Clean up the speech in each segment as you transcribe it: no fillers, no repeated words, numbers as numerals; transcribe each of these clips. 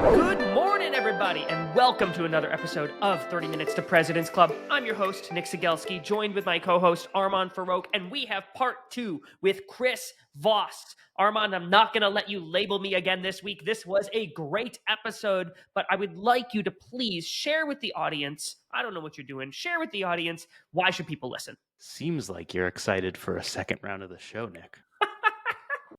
Good morning, everybody, and welcome to another episode of 30 Minutes to President's Club. I'm your host, Nick Sigelski, joined with my co-host, Armand Farouk, and we have part 2 with Chris Voss. Armand, I'm not going to let you label me again this week. This was a great episode, but I would like you to please share with the audience, I don't know what you're doing, share with the audience, why should people listen? Seems like you're excited for a second round of the show, Nick.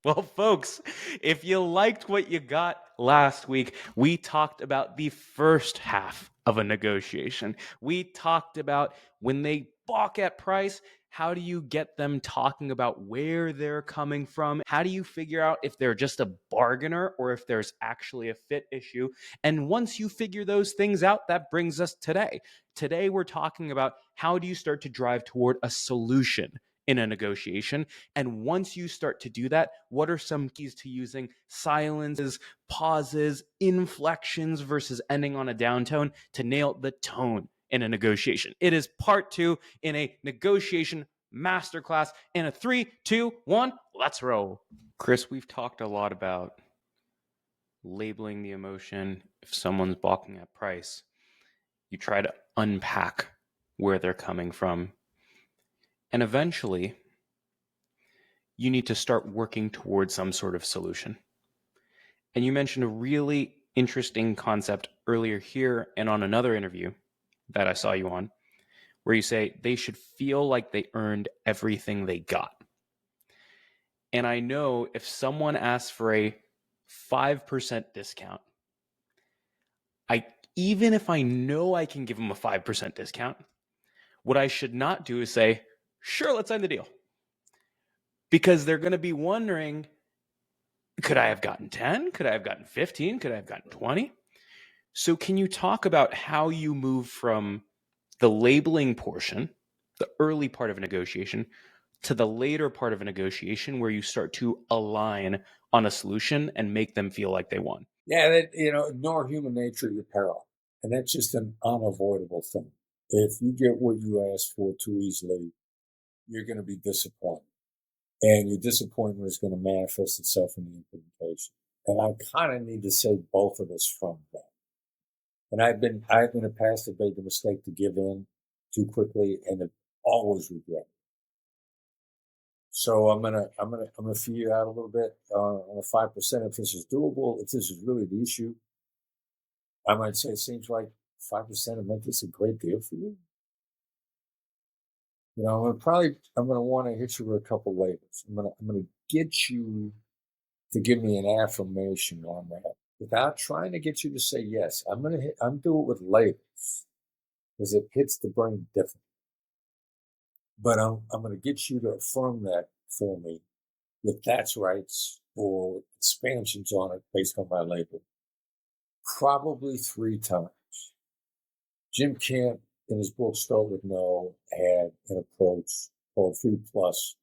Well, folks, if you liked what you got last week, we talked about the first half of a negotiation. We talked about when they balk at price, how do you get them talking about where they're coming from? How do you figure out if they're just a bargainer or if there's actually a fit issue? And once you figure those things out, that brings us today. Today, we're talking about how do you start to drive toward a solution in a negotiation. And once you start to do that, what are some keys to using silences, pauses, inflections versus ending on a downtone to nail the tone in a negotiation? It is part 2 in a negotiation masterclass in a 3, 2, 1. Let's roll. Chris, we've talked a lot about labeling the emotion. If someone's balking at price, you try to unpack where they're coming from. And eventually, you need to start working towards some sort of solution. And you mentioned a really interesting concept earlier here and on another interview that I saw you on, where you say they should feel like they earned everything they got. And I know if someone asks for a 5% discount, even if I know I can give them a 5% discount, what I should not do is say, sure, let's end the deal. Because they're going to be wondering, could I have gotten 10? Could I have gotten 15? Could I have gotten 20? So can you talk about how you move from the labeling portion, the early part of a negotiation, to the later part of a negotiation where you start to align on a solution and make them feel like they won? Yeah, ignore human nature, your peril. And that's just an unavoidable thing. If you get what you asked for too easily, you're going to be disappointed. And your disappointment is going to manifest itself in the implementation. And I kind of need to save both of us from that. And I've in the past have made the mistake to give in too quickly and have always regret it. So I'm gonna feel you out a little bit on a 5%. If this is doable, if this is really the issue, I might say it seems like 5% would make this a great deal for you. You know, I'm gonna want to hit you with a couple labels. I'm gonna get you to give me an affirmation on that without trying to get you to say yes. I'm do it with labels because it hits the brain different. But I'm gonna get you to affirm that for me with that's rights or expansions on it based on my label. Probably 3 times. Jim Camp, in his book Start With No, had an approach called 3 plus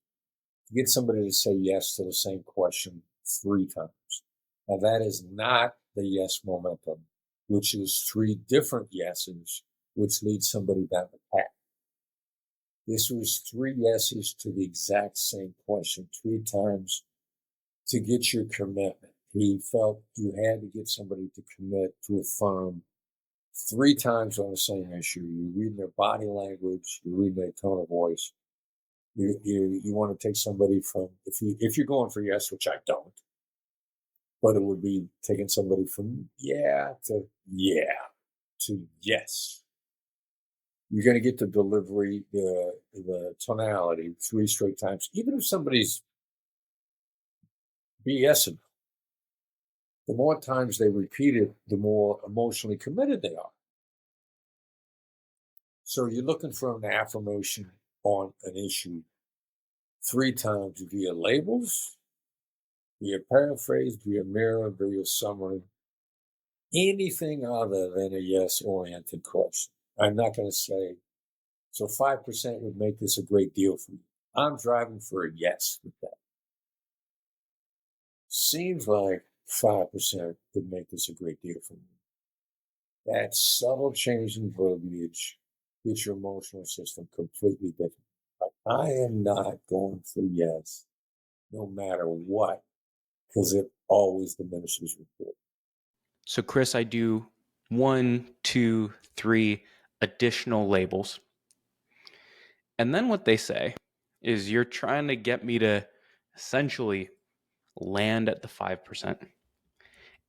to get somebody to say yes to the same question 3 times. Now, that is not the yes momentum, which is 3 different yeses, which leads somebody down the path. This was 3 yeses to the exact same question 3 times to get your commitment. He felt you had to get somebody to commit, to affirm 3 times on the same issue. You read their body language, you read their tone of voice. You want to take somebody from, if you're going for yes, which I don't, but it would be taking somebody from yeah to yes. You're going to get the delivery, the tonality 3 straight times. Even if somebody's BSing, the more times they repeat it, the more emotionally committed they are. So you're looking for an affirmation on an issue 3 times via labels, via paraphrase, via mirror, via summary, anything other than a yes-oriented question. I'm not going to say, so 5% would make this a great deal for you. I'm driving for a yes with that. Seems like 5% would make this a great deal for me. That subtle change in verbiage gets your emotional system completely different. Like, I am not going for yes, no matter what, because it always diminishes rapport. So, Chris, I do 1, 2, 3 additional labels. And then what they say is you're trying to get me to essentially land at the 5%.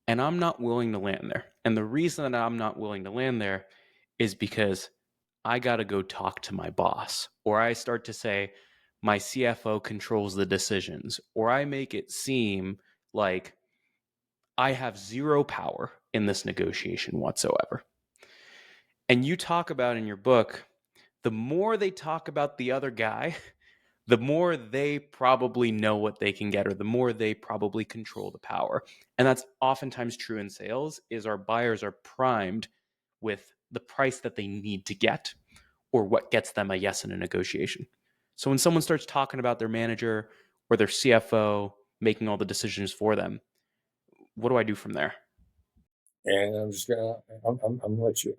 And I'm not willing to land there. And the reason that I'm not willing to land there is because I got to go talk to my boss, or I start to say, my CFO controls the decisions, or I make it seem like I have zero power in this negotiation whatsoever. And you talk about in your book, the more they talk about the other guy, the more they probably know what they can get, or the more they probably control the power. And that's oftentimes true in sales, is our buyers are primed with the price that they need to get, or what gets them a yes in a negotiation. So when someone starts talking about their manager or their CFO making all the decisions for them, what do I do from there? And I'm gonna let you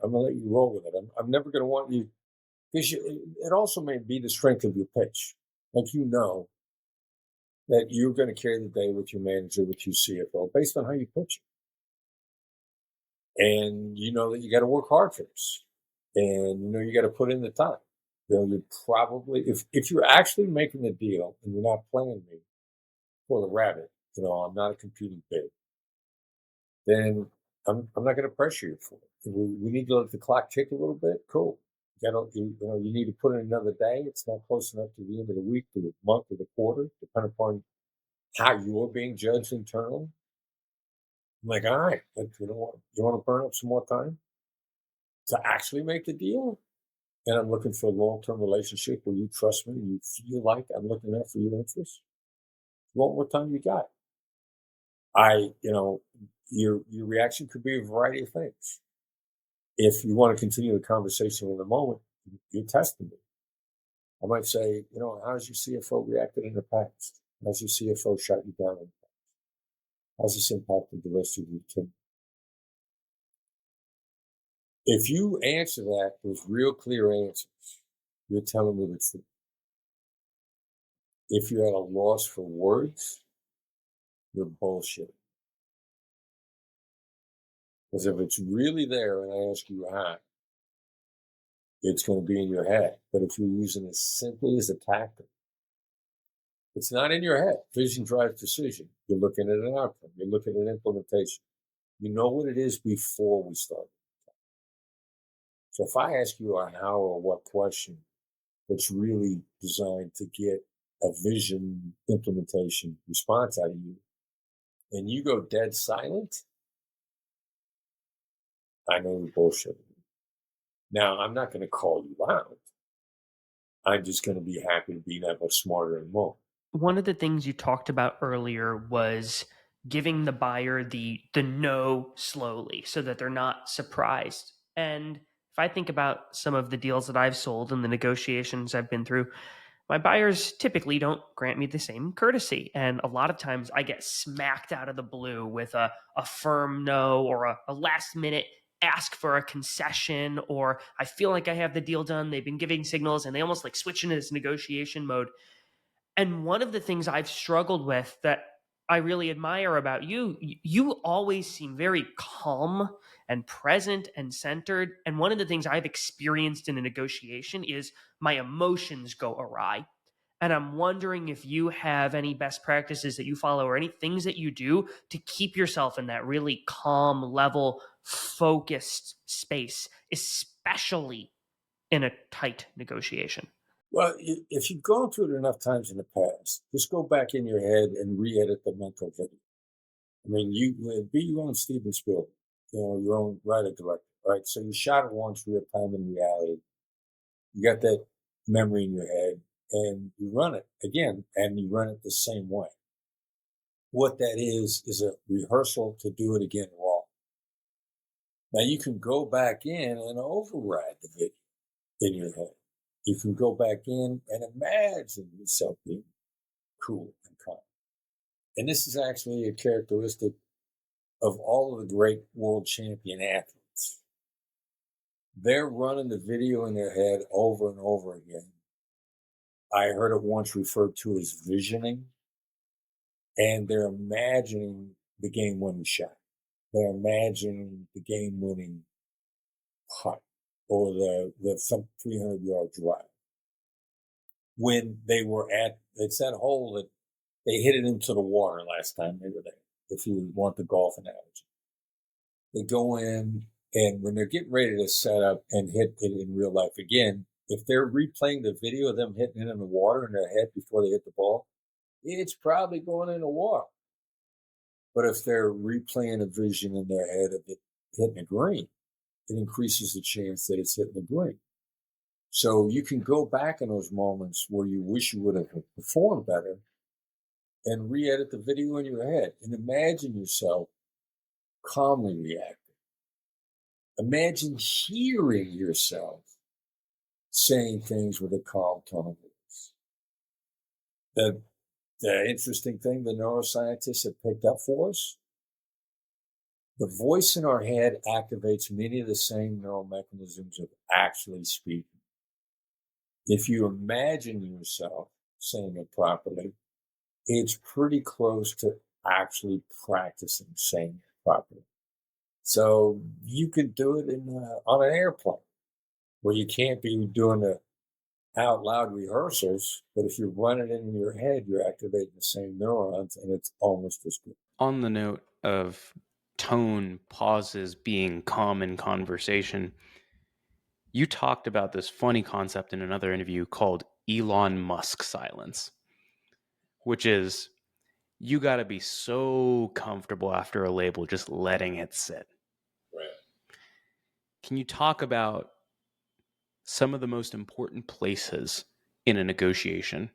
roll with it. I'm never gonna want you, because it also may be the strength of your pitch. Like, you know that you're going to carry the day with your manager, with your CFO, based on how you pitch it. And you know that you got to work hard for this. And you know you got to put in the time. You know, you probably, if you're actually making the deal and you're not playing me for the rabbit, you know, I'm not a competing bid, then I'm not going to pressure you for it. We need to let the clock tick a little bit. Cool. You need to put in another day. It's not close enough to the end of the week, to the month, or the quarter, depending upon how you're being judged internally. I'm like, all right, you want to burn up some more time to actually make the deal? And I'm looking for a long-term relationship where you trust me, you feel like I'm looking out for your interests. What more time you got? Your reaction could be a variety of things. If you want to continue the conversation in the moment, you're testing me. I might say, how's your CFO reacted in the past? How's your CFO shut you down in the past? How's this impacted the rest of your team? If you answer that with real clear answers, you're telling me the truth. If you're at a loss for words, you're bullshit. Because if it's really there and I ask you how, it's going to be in your head. But if you're using it simply as a tactic, it's not in your head. Vision drives decision. You're looking at an outcome. You're looking at implementation. You know what it is before we start. So if I ask you a how or what question that's really designed to get a vision implementation response out of you, and you go dead silent, I know you're bullshitting. Now, I'm not going to call you out. I'm just going to be happy to be that much smarter and more. One of the things you talked about earlier was giving the buyer the no slowly so that they're not surprised. And if I think about some of the deals that I've sold and the negotiations I've been through, my buyers typically don't grant me the same courtesy. And a lot of times I get smacked out of the blue with a firm no, or a last minute ask for a concession, or I feel like I have the deal done. They've been giving signals and they almost like switch into this negotiation mode. And one of the things I've struggled with that I really admire about you, you always seem very calm and present and centered. And one of the things I've experienced in a negotiation is my emotions go awry. And I'm wondering if you have any best practices that you follow, or any things that you do to keep yourself in that really calm, level, focused space, especially in a tight negotiation. Well, if you've gone through it enough times in the past, just go back in your head and re-edit the mental video. I mean, be your own Steven Spielberg, your own writer director, right? So you shot it once, real time in reality. You got that memory in your head, and you run it again, and you run it the same way. What that is a rehearsal to do it again wrong. Now you can go back in and override the video in your head. You can go back in and imagine yourself being cool and calm. And this is actually a characteristic of all of the great world champion athletes. They're running the video in their head over and over again. I heard it once referred to as visioning, and they're imagining the game winning shot. they're imagining the game-winning putt or the some 300-yard drive. When they were it's that hole that they hit it into the water last time they were there, if you want the golf analogy. They go in, and when they're getting ready to set up and hit it in real life again, if they're replaying the video of them hitting it in the water in their head before they hit the ball, it's probably going in the water. But if they're replaying a vision in their head of it hitting the green, it increases the chance that it's hitting the green. So you can go back in those moments where you wish you would have performed better and re-edit the video in your head and imagine yourself calmly reacting. Imagine hearing yourself saying things with a calm tone of voice. The interesting thing the neuroscientists have picked up for us, the voice in our head activates many of the same neural mechanisms of actually speaking. If you imagine yourself saying it properly, it's pretty close to actually practicing saying it properly. So you could do it on an airplane where you can't be doing the out loud rehearsals, but if you run it in your head, you're activating the same neurons and it's almost as good. On the note of tone pauses being common conversation, you talked about this funny concept in another interview called Elon Musk silence, which is you got to be so comfortable after a label just letting it sit. Right. Can you talk about some of the most important places in a negotiation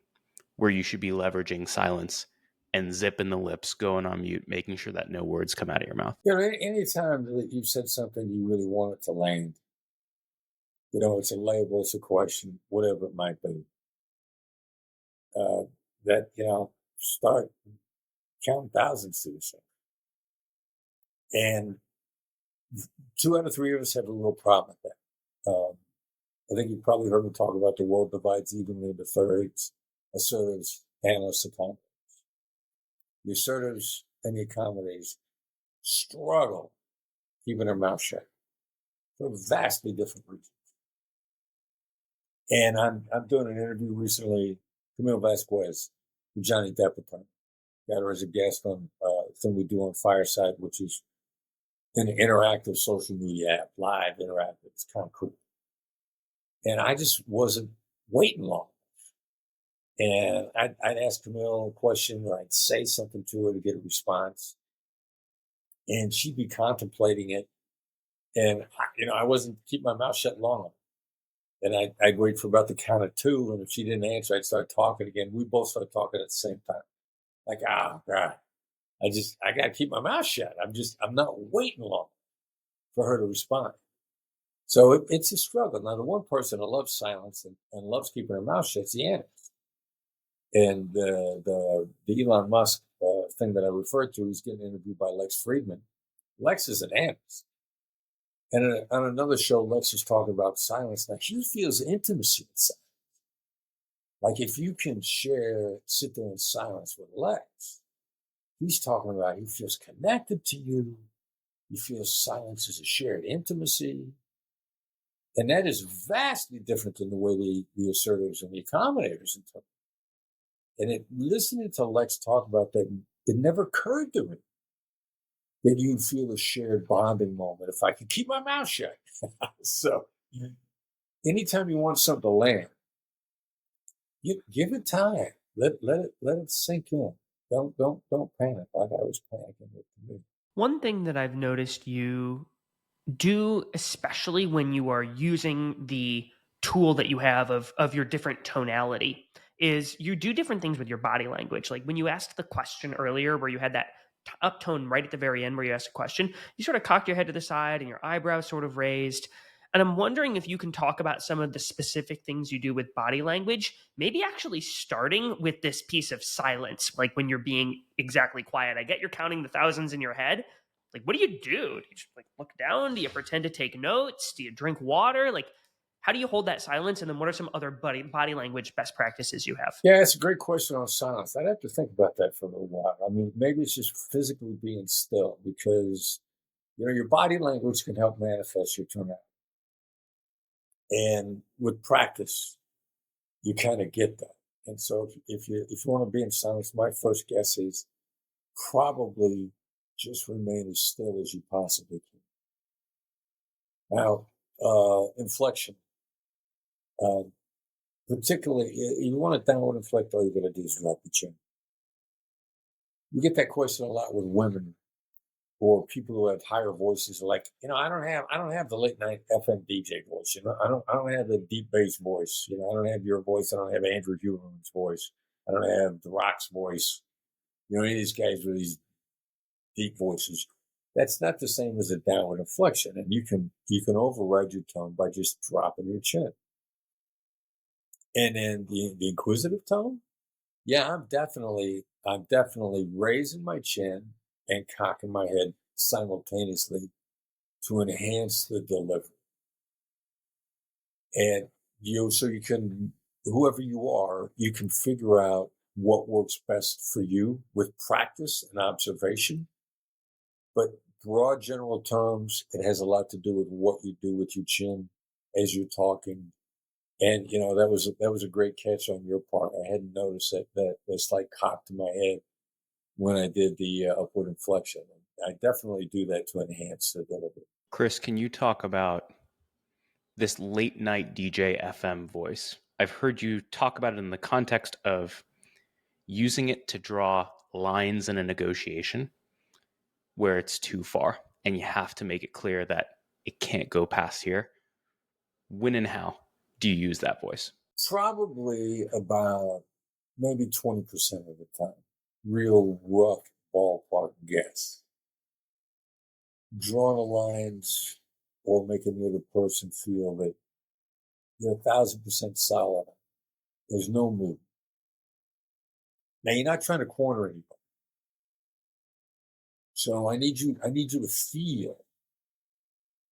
where you should be leveraging silence and zipping the lips, going on mute, making sure that no words come out of your mouth? Anytime that you've said something you really want it to land, it's a label, it's a question, whatever it might be, start counting thousands to yourself. And 2 out of 3 of us have a real problem with that. I think you've probably heard me talk about the world divides evenly into thirds, assertives, analysts, accommodators. The assertives and the accommodators struggle keeping their mouth shut for vastly different reasons. And I'm doing an interview recently, Camille Vasquez, with Johnny Depp attorney. Got her as a guest on a thing we do on Fireside, which is an interactive social media app, live interactive. It's kind of cool. And I just wasn't waiting long. And I'd ask Camille a question, or I'd say something to her to get a response. And she'd be contemplating it. And, I wasn't keep my mouth shut long enough. And I'd wait for about the count of 2. And if she didn't answer, I'd start talking again. We both started talking at the same time. Like, God, I got to keep my mouth shut. I'm not waiting long for her to respond. So it's a struggle. Now, the one person that loves silence and loves keeping her mouth shut is the analyst. And the Elon Musk thing that I referred to, he's getting interviewed by Lex Friedman. Lex is an analyst. And on another show, Lex was talking about silence. Now, he feels intimacy in silence. Like if you can sit there in silence with Lex, he's talking about he feels connected to you. He feels silence is a shared intimacy. And that is vastly different than the way the assertives and the accommodators interpret. And listening to Lex talk about that, it never occurred to me that you'd feel a shared bonding moment if I could keep my mouth shut. So anytime you want something to land, give it time. Let it sink in. Don't panic like I was panicking with me. One thing that I've noticed you do, especially when you are using the tool that you have of your different tonality, is you do different things with your body language. Like when you asked the question earlier where you had that uptone right at the very end where you asked a question, you sort of cocked your head to the side and your eyebrows sort of raised. And I'm wondering if you can talk about some of the specific things you do with body language, maybe actually starting with this piece of silence, like when you're being exactly quiet. I get you're counting the thousands in your head. Like, what do? Do you just look down? Do you pretend to take notes? Do you drink water? Like, how do you hold that silence? And then what are some other body language best practices you have? Yeah, it's a great question on silence. I'd have to think about that for a little while. I mean, maybe it's just physically being still, because Your body language can help manifest your tonality. And with practice, you kind of get that. And so if you want to be in silence, my first guess is probably just remain as still as you possibly can. Now, inflection. Particularly, you want to downward inflect, all you got to do is drop the chin. You get that question a lot with women or people who have higher voices. Like, I don't have the late night FM DJ voice. I don't have the deep bass voice. I don't have your voice. I don't have Andrew Huberman's voice. I don't have The Rock's voice. Any of these guys with these deep voices. That's not the same as a downward inflection, and you can override your tone by just dropping your chin. And then the inquisitive tone, yeah, I'm definitely raising my chin and cocking my head simultaneously to enhance the delivery. And so you can, whoever you are, you can figure out what works best for you with practice and observation. But broad general terms, it has a lot to do with what you do with your chin as you're talking. And that was a great catch on your part. I hadn't noticed that slight cock to my head when I did the upward inflection. I definitely do that to enhance the delivery. Chris, can you talk about this late night DJ FM voice? I've heard you talk about it in the context of using it to draw lines in a negotiation where it's too far and you have to make it clear that it can't go past here. When and how do you use that voice? Probably about maybe 20% of the time. Real rough ballpark guess. Drawing the lines or making the other person feel that you're 1,000% solid. There's no move. Now, you're not trying to corner anybody. So I need you to feel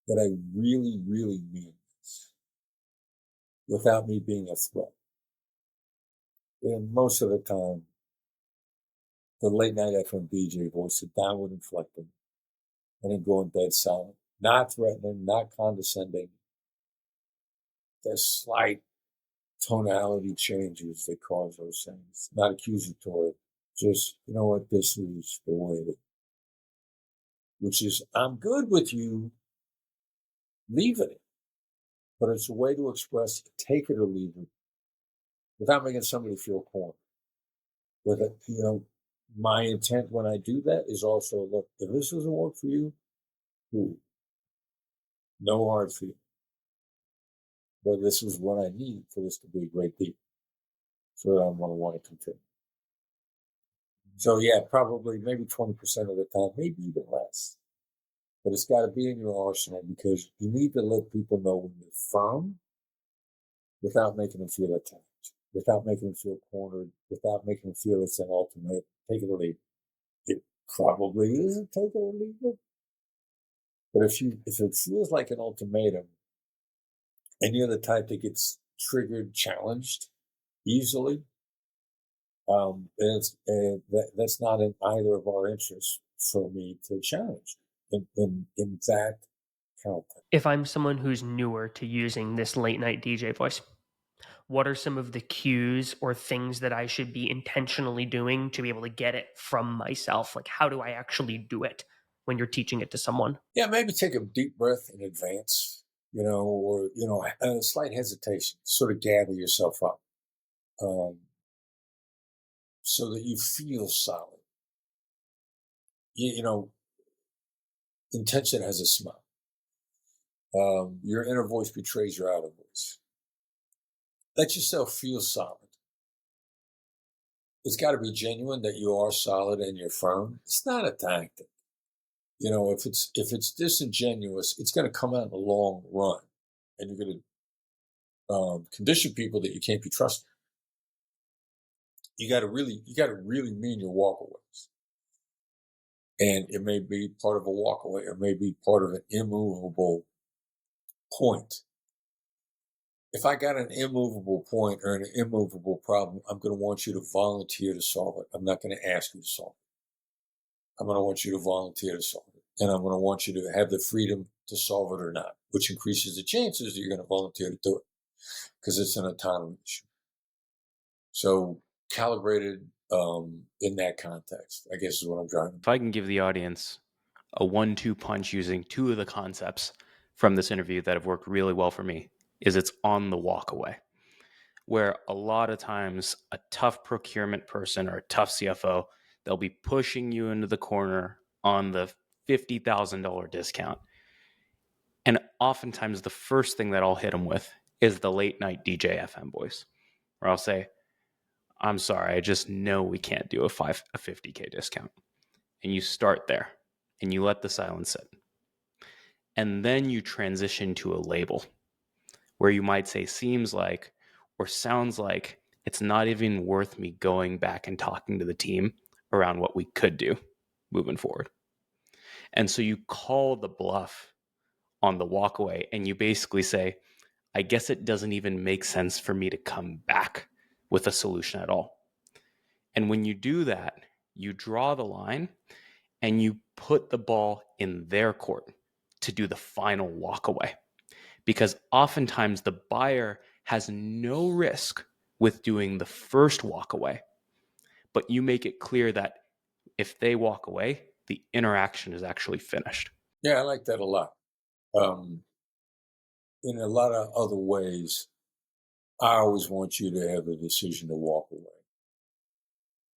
that I really, really mean this without me being a threat. And most of the time, the late night FM DJ voice is downward inflecting and then going dead silent. Not threatening, not condescending. There's slight tonality changes that cause those things. Not accusatory. Just, what, this is the way that, which is, I'm good with you, leaving it. But it's a way to express take it or leave it without making somebody feel cornered. With it, my intent when I do that is also, look, if this doesn't work for you, no hard feelings. But this is what I need for this to be a great deal. So that I'm going to want to continue. So yeah, probably maybe 20% of the time, maybe even less. But it's got to be in your arsenal because you need to let people know when you're firm without making them feel attacked, without making them feel cornered, without making them feel it's an ultimate, take it or leave it. It probably isn't take it or leave it. But if it feels like an ultimatum and you're the type that gets triggered, challenged easily, that's not in either of our interests for me to challenge. In fact, counter. If I'm someone who's newer to using this late night DJ voice, what are some of the cues or things that I should be intentionally doing to be able to get it from myself? Like, how do I actually do it when you're teaching it to someone? Yeah, maybe take a deep breath in advance, or, a slight hesitation, sort of gather yourself up so that you feel solid. Intention has a smile. Your inner voice betrays your outer voice. Let yourself feel solid. It's got to be genuine that you are solid and you're firm. It's not a tactic. If it's disingenuous, it's going to come out in the long run, and you're going to condition people that you can't be trusted. You got to really mean your walkaways, and it may be part of a walkaway, or may be part of an immovable point. If I got an immovable point or an immovable problem, I'm going to want you to volunteer to solve it. I'm not going to ask you to solve it. I'm going to want you to volunteer to solve it. and I'm going to want you to have the freedom to solve it or not, which increases the chances that you're going to volunteer to do it because it's an autonomy issue. So calibrated in that context, I guess is what I'm driving. If I can give the audience a 1-2 punch using two of the concepts from this interview that have worked really well for me, is it's on the walk away, where a lot of times a tough procurement person or a tough CFO, they'll be pushing you into the corner on the $50,000 discount. And oftentimes the first thing that I'll hit them with is the late night DJ FM voice, where I'll say, I'm sorry, I just know we can't do a 50K discount. And you start there and you let the silence sit. And then you transition to a label where you might say seems like or sounds like it's not even worth me going back and talking to the team around what we could do moving forward. And so you call the bluff on the walkaway and you basically say, I guess it doesn't even make sense for me to come back with a solution at all. And when you do that, you draw the line and you put the ball in their court to do the final walkaway. Because oftentimes the buyer has no risk with doing the first walkaway, but you make it clear that if they walk away, the interaction is actually finished. Yeah, I like that a lot. In a lot of other ways, I always want you to have a decision to walk away.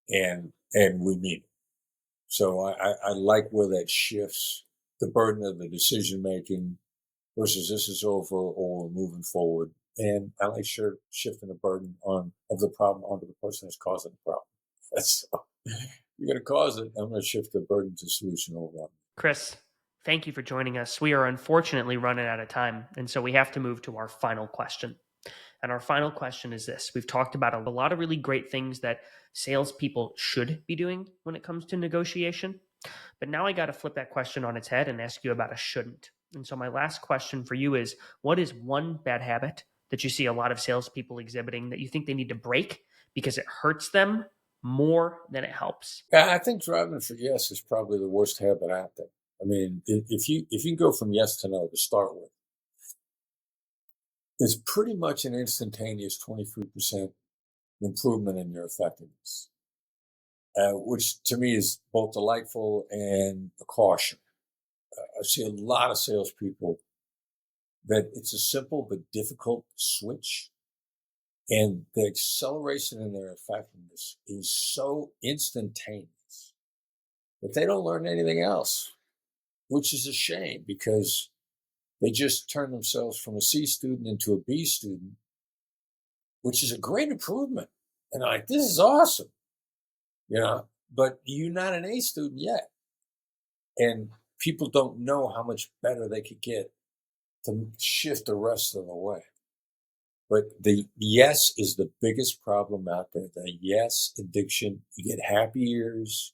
And we mean it. So I like where that shifts the burden of the decision making versus this is over or moving forward. And I like shifting the burden of the problem onto the person that's causing the problem. That's you're going to cause it. I'm going to shift the burden to solution over on. Chris, thank you for joining us. We are unfortunately running out of time, and so we have to move to our final question. And our final question is this. We've talked about a lot of really great things that salespeople should be doing when it comes to negotiation. But now I got to flip that question on its head and ask you about a shouldn't. And so my last question for you is, what is one bad habit that you see a lot of salespeople exhibiting that you think they need to break because it hurts them more than it helps? Yeah, I think driving for yes is probably the worst habit out there. I mean, if you can go from yes to no to start with, it's pretty much an instantaneous 23% improvement in your effectiveness, which to me is both delightful and a caution. I see a lot of salespeople that it's a simple but difficult switch, and the acceleration in their effectiveness is so instantaneous that they don't learn anything else, which is a shame because they just turn themselves from a C student into a B student, which is a great improvement. And I'm like, this is awesome, but you're not an A student yet. And people don't know how much better they could get to shift the rest of the way. But the yes is the biggest problem out there. The yes addiction. You get happy ears.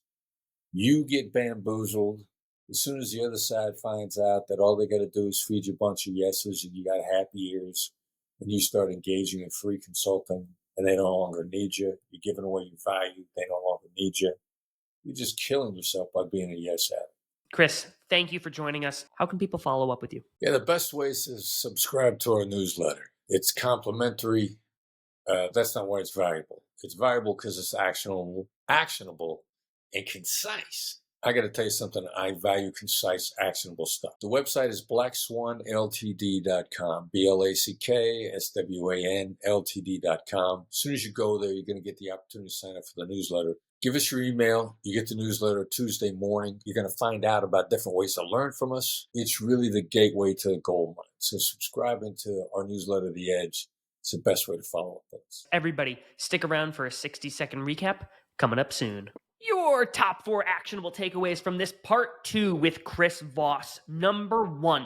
You get bamboozled. As soon as the other side finds out that all they got to do is feed you a bunch of yeses and you got happy ears, and you start engaging in free consulting and they no longer need you. You're giving away your value. They no longer need you. You're just killing yourself by being a yes addict. Chris, thank you for joining us. How can people follow up with you? Yeah, the best way is to subscribe to our newsletter. It's complimentary. That's not why it's valuable. It's valuable because it's actionable, and concise. I got to tell you something. I value concise, actionable stuff. The website is blackswanltd.com, BlackSwanLTD.com. As soon as you go there, you're going to get the opportunity to sign up for the newsletter. Give us your email. You get the newsletter Tuesday morning. You're going to find out about different ways to learn from us. It's really the gateway to the gold mine. So subscribing to our newsletter, The Edge, is the best way to follow up things. Everybody, stick around for a 60-second recap coming up soon. Your top 4 actionable takeaways from this part 2 with Chris Voss. Number 1,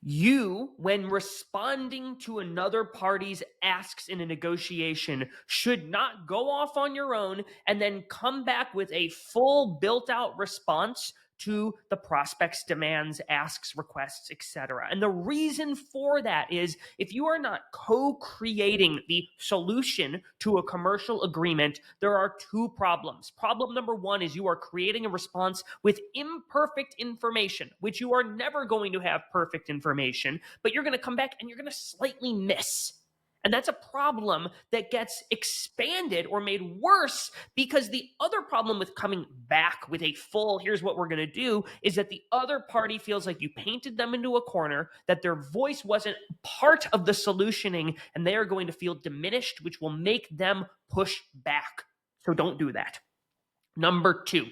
you, when responding to another party's asks in a negotiation, should not go off on your own and then come back with a full built-out response to the prospect's demands, asks, requests, etc. And the reason for that is if you are not co-creating the solution to a commercial agreement, there are two problems. Problem number one is you are creating a response with imperfect information, which you are never going to have perfect information, but you're going to come back and you're going to slightly miss. And that's a problem that gets expanded or made worse because the other problem with coming back with a full, here's what we're going to do, is that the other party feels like you painted them into a corner, that their voice wasn't part of the solutioning, and they are going to feel diminished, which will make them push back. So don't do that. Number two,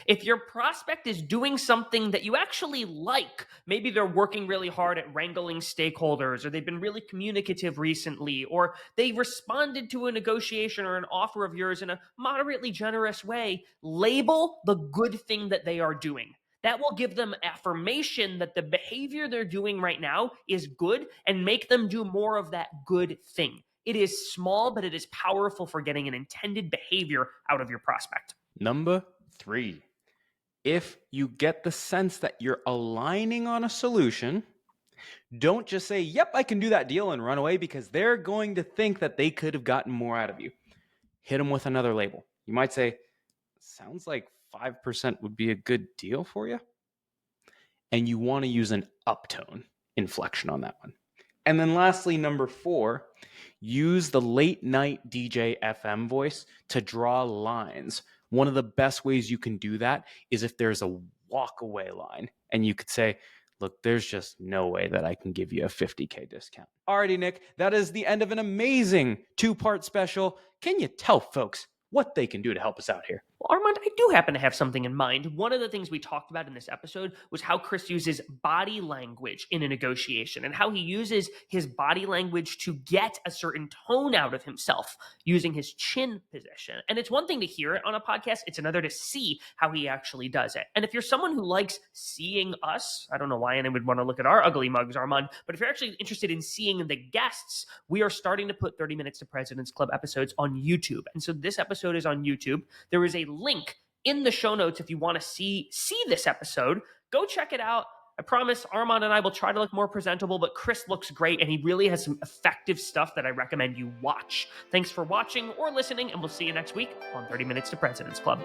if your prospect is doing something that you actually like, maybe they're working really hard at wrangling stakeholders, or they've been really communicative recently, or they responded to a negotiation or an offer of yours in a moderately generous way, label the good thing that they are doing. That will give them affirmation that the behavior they're doing right now is good and make them do more of that good thing. It is small, but it is powerful for getting an intended behavior out of your prospect. Number 3, if you get the sense that you're aligning on a solution, don't just say, yep, I can do that deal and run away, because they're going to think that they could have gotten more out of you. Hit them with another label. You might say, sounds like 5% would be a good deal for you. And you want to use an uptone inflection on that one. And then lastly, number 4, use the late night DJ FM voice to draw lines. One of the best ways you can do that is if there's a walk away line and you could say, look, there's just no way that I can give you a $50K discount. Alrighty, Nick, that is the end of an amazing 2-part special. Can you tell folks what they can do to help us out here? Well, Armand, I do happen to have something in mind. One of the things we talked about in this episode was how Chris uses body language in a negotiation and how he uses his body language to get a certain tone out of himself using his chin position. And it's one thing to hear it on a podcast. It's another to see how he actually does it. And if you're someone who likes seeing us, I don't know why anyone would want to look at our ugly mugs, Armand, but if you're actually interested in seeing the guests, we are starting to put 30 Minutes to President's Club episodes on YouTube. And so this episode is on YouTube. There is a link in the show notes if you want to see this episode. Go check it out. I promise Armand and I will try to look more presentable, but Chris looks great and he really has some effective stuff that I recommend you watch. Thanks for watching or listening, and we'll see you next week on 30 Minutes to President's Club.